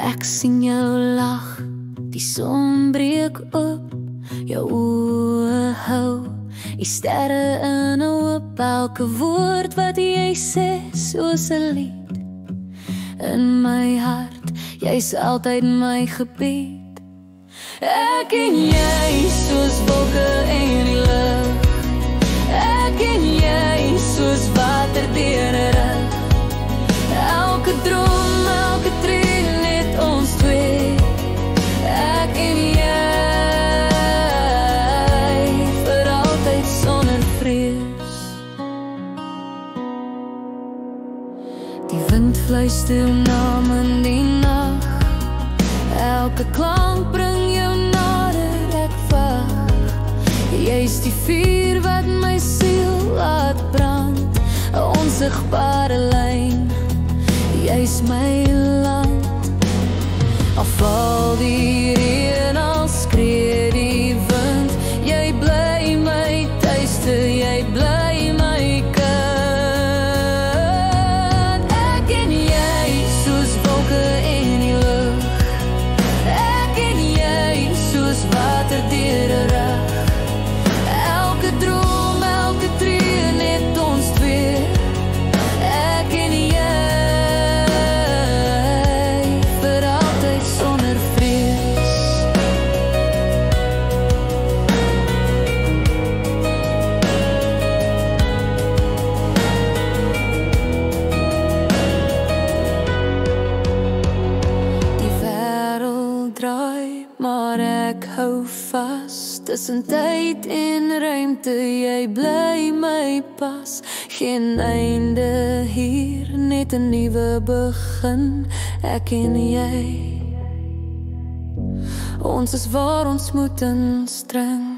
Ek sien jou lag, die son breek op, jou oë hou, die sterre in 'n hoop, elke woord wat jy sê soos 'n lied. In my hart, jy's altyd my gebed. Ek en jy soos wolke in die lug, ek en jy soos water deur 'n rug. Elke droom, elke tree, net ons twee. Ek en jy, vir altyd sonder vrees. Die wind fluister naam in die nag, elke klank bring jou nader, ek wag. Jy's die vuur wat my siel laat brand, 'n onsigbare lyn, jy's my land. Al val die reën, al skree die wind, jy bly my tuiste, jy bly my kind. Ek en jy soos wolke in die lug, ek en jy soos water deur 'n rug. Elke droom, elke tree, net ons twee. Ek en jy, vir altyd sonder vrees. Die wêreld draai, maar ek hou vas. Tussen tyd en ruimte, jy bly my pas. Geen einde hier, net 'n nuwe begin. Ek en jy, ons is waar ons moet instring.